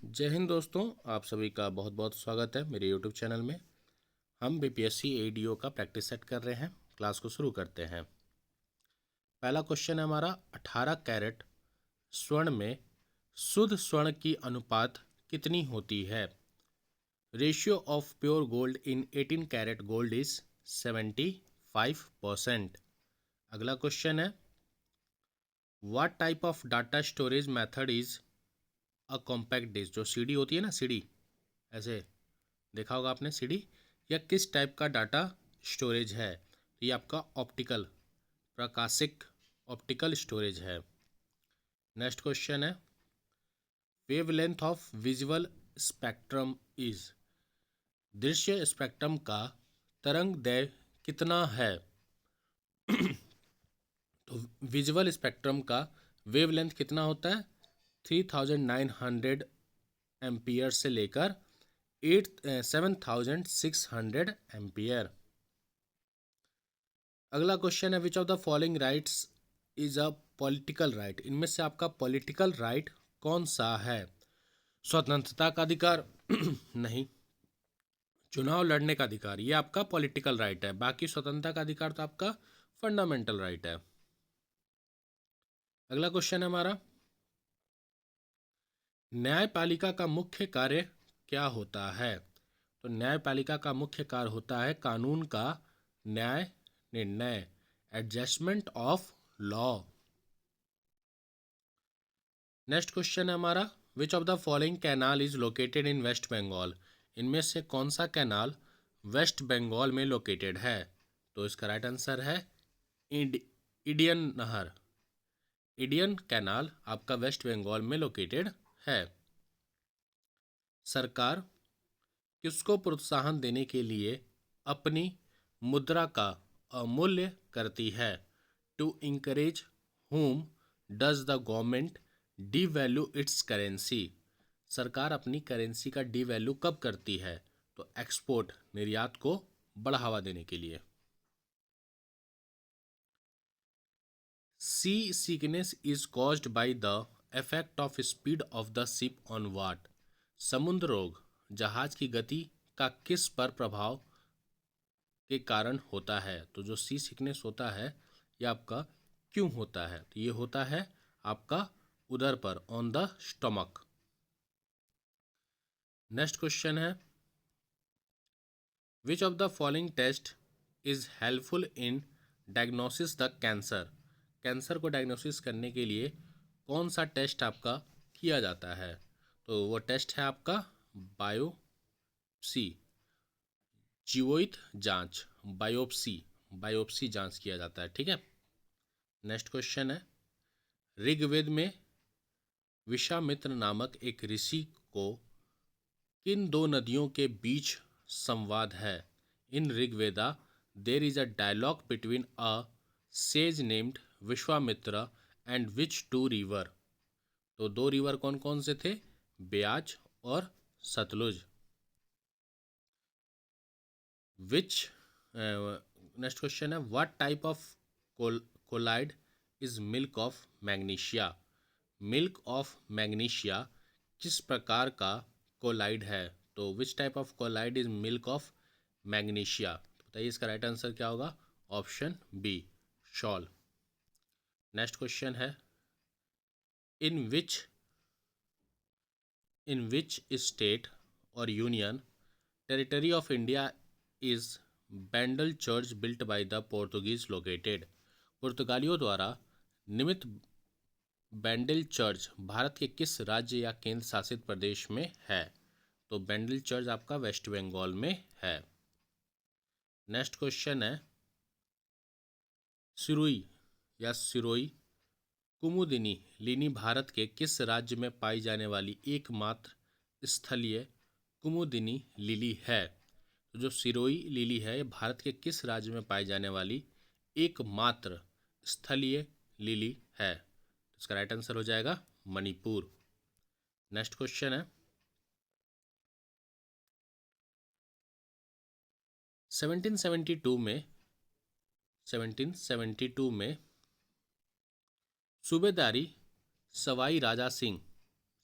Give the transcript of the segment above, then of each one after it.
जय हिंद दोस्तों, आप सभी का बहुत बहुत स्वागत है मेरे यूट्यूब चैनल में। हम बीपीएससी एडीओ का प्रैक्टिस सेट कर रहे हैं। क्लास को शुरू करते हैं। पहला क्वेश्चन है हमारा, 18 कैरेट स्वर्ण में शुद्ध स्वर्ण की अनुपात कितनी होती है? Ratio of pure gold in 18 carat gold is 75%। अगला क्वेश्चन है, what type of data storage method is a compact disc? जो सीडी होती है ना, सीडी ऐसे देखा होगा आपने सीडी, या किस टाइप का डाटा स्टोरेज है? ये आपका ऑप्टिकल, प्रकाशिक ऑप्टिकल स्टोरेज है। नेक्स्ट क्वेश्चन है, wavelength of visual spectrum is? दृश्य स्पेक्ट्रम का तरंग दैर्घ्य कितना है? तो विजुअल स्पेक्ट्रम का वेवलेंथ कितना होता है? 3900 एम्पियर से लेकर 7600 एम्पियर। अगला क्वेश्चन है, which of the following rights is a political right? इनमें से आपका पॉलिटिकल राइट कौन सा है? स्वतंत्रता का अधिकार नहीं। चुनाव लड़ने का अधिकार, ये आपका पॉलिटिकल राइट है। बाकी स्वतंत्रता का अधिकार तो आपका फंडामेंटल राइट है। अगला क्वेश्चन है हमारा, न्यायपालिका का मुख्य कार्य क्या होता है? तो न्यायपालिका का मुख्य कार्य होता है कानून का न्याय निर्णय, adjustment of law. Next question है हमारा, which of the following canal is located in West Bengal? इनमें से कौन सा कैनाल वेस्ट बंगाल में लोकेटेड है? तो इसका राइट आंसर है इंडियन नहर। इंडियन कैनाल आपका वेस्ट बंगाल में लोकेटेड है। सरकार किसको प्रोत्साहन देने के लिए अपनी मुद्रा का अवमूल्य करती है? To encourage whom does the government devalue its currency? सरकार अपनी करेंसी का डिवैल्यू कब करती है? तो एक्सपोर्ट, निर्यात को बढ़ावा देने के लिए। Sea sickness is caused by the effect of speed of the ship on what? समुद्र रोग जहाज की गति का किस पर प्रभाव के कारण होता है? तो जो सी सिकनेस होता है ये आपका क्यों होता है? तो ये होता है आपका उदर पर, on the stomach. Next question है, which of the following test is helpful in diagnosis the cancer? Cancer को डायग्नोसिस करने के लिए कौन सा टेस्ट आपका किया जाता है? तो वो टेस्ट है आपका बायोप्सी, जीवोइत जांच, बायोप्सी जांच किया जाता है। ठीक है। नेक्स्ट क्वेश्चन है, ऋग्वेद में विश्वामित्र नामक एक ऋषि को किन दो नदियों के बीच संवाद है? In Rigveda there is a dialogue between a sage named Vishwamitra and which two river? तो दो रिवर कौन कौन से थे? ब्याज और सतलुज। विच नेक्स्ट क्वेश्चन है, what type of colloid is milk of magnesia? Milk of magnesia किस प्रकार का कोलाइड है? तो which type of colloid is milk of magnesia? तो बताइए इसका राइट आंसर क्या होगा? Option B, sol. Next question है, इन विच स्टेट और union territory of India is Bandel church built by the Portuguese located? पुर्तगालियों द्वारा निर्मित बैंडल चर्च भारत के किस राज्य या केंद्र शासित प्रदेश में है? तो बैंडल चर्च आपका वेस्ट बंगाल में है। नेक्स्ट क्वेश्चन है, सिरोई या सिरोई कुमुदिनी लिली भारत के किस राज्य में पाई जाने वाली एकमात्र स्थलीय कुमुदिनी लिली है? तो जो सिरोई लिली है ये भारत के किस राज्य में पाई जाने वाली एकमात्र स्थलीय लिली है? इसका राइट आंसर हो जाएगा मणिपुर। नेक्स्ट क्वेश्चन है, 1772 में सूबेदारी सवाई राजा सिंह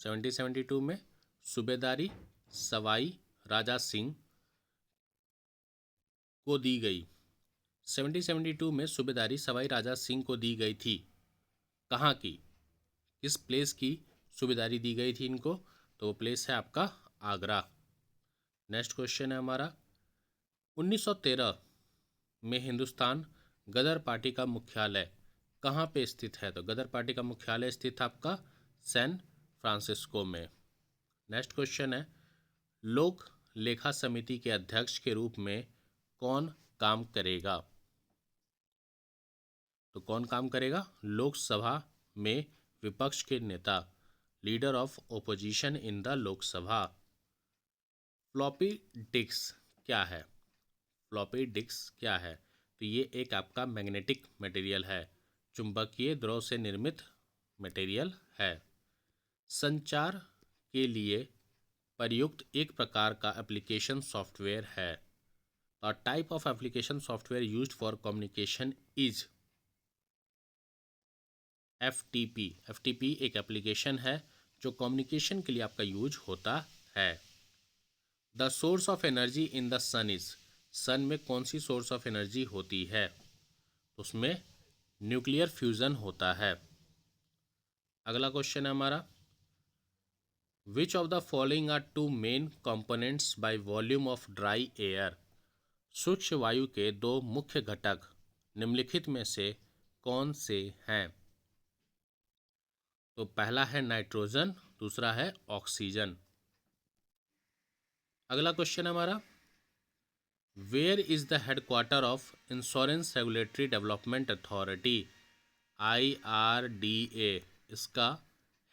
1772 में सूबेदारी सवाई राजा सिंह को दी गई? 1772 में सूबेदारी सवाई राजा सिंह को दी गई थी। कहाँ की, किस प्लेस की सूबेदारी दी गई थी इनको? तो वो प्लेस है आपका आगरा। नेक्स्ट क्वेश्चन है हमारा, 1913 में हिंदुस्तान गदर पार्टी का मुख्यालय कहाँ पे स्थित है? तो गदर पार्टी का मुख्यालय स्थित आपका सैन फ्रांसिस्को में। नेक्स्ट क्वेश्चन है, लोक लेखा समिति के अध्यक्ष के रूप में कौन काम करेगा? तो कौन काम करेगा? लोकसभा में विपक्ष के नेता, leader of opposition in the Lok Sabha. Floppy disk क्या है? फ्लॉपी डिस्क क्या है? तो ये एक आपका मैग्नेटिक मटेरियल है, चुंबकीय द्रव से निर्मित मटेरियल है। संचार के लिए प्रयुक्त एक प्रकार का एप्लीकेशन सॉफ्टवेयर है। A type of application software used for communication is FTP। FTP एक एप्लीकेशन है जो कम्युनिकेशन के लिए आपका यूज होता है। The source of energy in the sun is, sun में कौन सी सोर्स ऑफ एनर्जी होती है? उसमें न्यूक्लियर फ्यूजन होता है। अगला क्वेश्चन है हमारा, which of the following are two main components by volume of dry air? शुष्क वायु के दो मुख्य घटक निम्नलिखित में से कौन से हैं? तो पहला है नाइट्रोजन, दूसरा है ऑक्सीजन। अगला क्वेश्चन है हमारा, where is the headquarter of insurance regulatory development authority? IRDA, इसका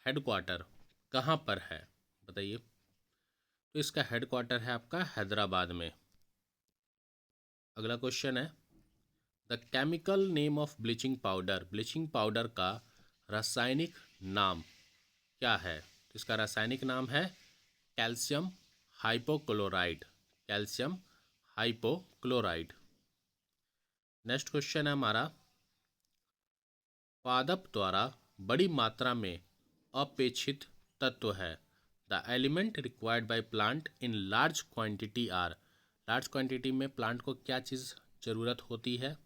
हेडक्वार्टर कहाँ पर है बताइए? तो इसका हेडक्वार्टर है आपका हैदराबाद में। अगला क्वेश्चन है, the chemical name of bleaching powder, bleaching powder का रासायनिक नाम क्या है? तो इसका रासायनिक नाम है calcium hypochloride, calcium hypochloride. Next question है हमारा, पादप द्वारा बड़ी मात्रा में अपेक्षित तत्व है। The element required by plant in large quantity are, large quantity में प्लांट को क्या चीज़ ज़रूरत होती है?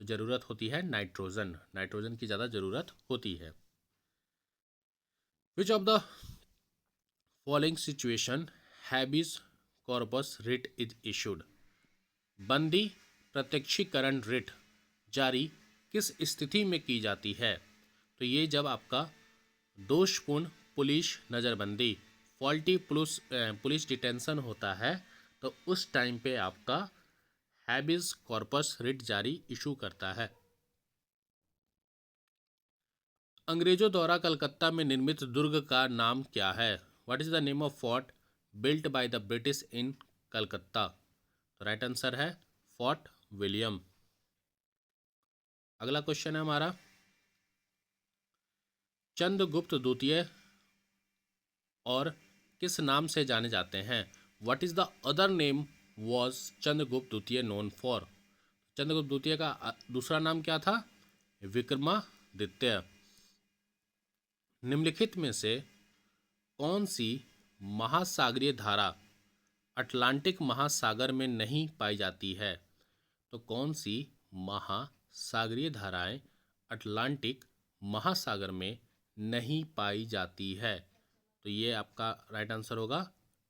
ज़रूरत होती है नाइट्रोजन, नाइट्रोजन की ज़्यादा ज़रूरत होती है। Which of the following situation habeas corpus writ is issued? बंदी प्रत्यक्षीकरण रिट जारी किस स्थिति में की जाती है? तो ये जब आपका दोषपूर्ण पुलिस नज़रबंदी, फॉल्टी पुलिस डिटेंशन होता है, तो उस टाइम पे आपका हैबिस कॉर्पस रिट जारी इशू करता है। अंग्रेजों द्वारा कलकत्ता में निर्मित दुर्ग का नाम क्या है? What is the name of fort built by the British in Calcutta? तो राइट आंसर है फोर्ट विलियम। अगला क्वेश्चन है हमारा, चंद्रगुप्त द्वितीय और किस नाम से जाने जाते हैं? What is the other name was Chandragupta द्वितीय नोन फॉर? चंद्रगुप्त द्वितीय का दूसरा नाम क्या था? विक्रमादित्य। निम्नलिखित में से कौन सी महासागरीय धारा अटलांटिक महासागर में नहीं पाई जाती है? तो कौन सी महासागरीय धाराएं अटलांटिक महासागर में नहीं पाई जाती है? तो ये आपका राइट आंसर होगा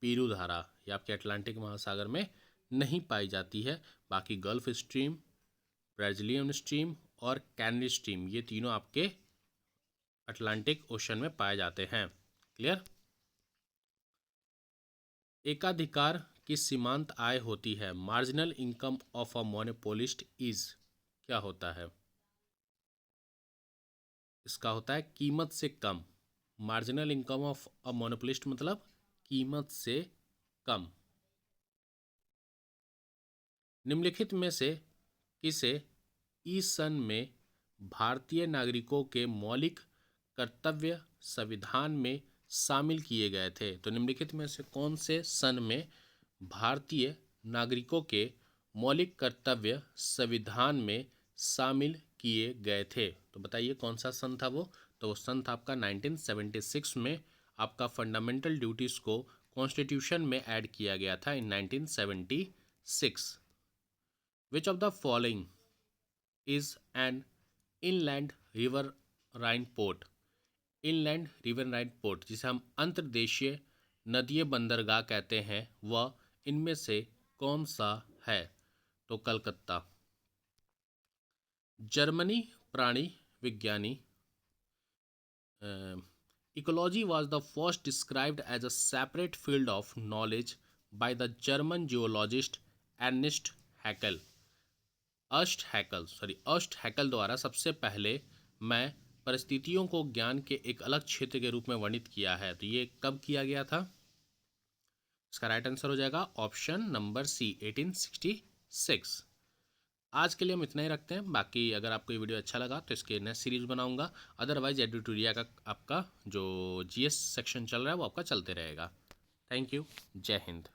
पीरू धारा, ये आपके अटलांटिक महासागर में नहीं पाई जाती है। बाकी गल्फ स्ट्रीम, ब्राजीलियन स्ट्रीम और कैनरी स्ट्रीम, ये तीनों आपके अटलांटिक ओशन में पाए जाते हैं। क्लियर? एकाधिकार की सीमांत आय होती है। Marginal income of a monopolist is क्या होता है? इसका होता है कीमत से कम। Marginal income of a monopolist मतलब कीमत से कम। निम्नलिखित में से किसे इस सन में भारतीय नागरिकों के मौलिक कर्तव्य संविधान में शामिल किए गए थे? तो निम्नलिखित में से कौन से सन में भारतीय नागरिकों के मौलिक कर्तव्य संविधान में शामिल किए गए थे? तो बताइए कौन सा सन था वो? तो वो सन था आपका 1976 में आपका फंडामेंटल ड्यूटीज़ को कॉन्स्टिट्यूशन में ऐड किया गया था in 1976? Which of the following is an inland riverine port? Inland riverine port, जिसे हम अंतर्देशीय नदीय बंदरगाह कहते हैं, वह इनमें से कौन सा है? तो कलकत्ता। जर्मनी प्राणी विज्ञानी ecology was the first described as a separate field of knowledge by the German geologist Ernst Haeckel. Ernst Haeckel द्वारा सबसे पहले मैं परिस्थितियों को ज्ञान के एक अलग क्षेत्र के रूप में वर्णित किया है। तो ये कब किया गया था? इसका राइट आंसर हो जाएगा ऑप्शन नंबर सी, 1866। आज के लिए हम इतना ही रखते हैं। बाकी अगर आपको ये वीडियो अच्छा लगा तो इसके नेक्स्ट सीरीज बनाऊंगा। अदरवाइज एडिटोरिया का आपका जो जीएस सेक्शन चल रहा है वो आपका चलते रहेगा। Thank you. जय हिंद।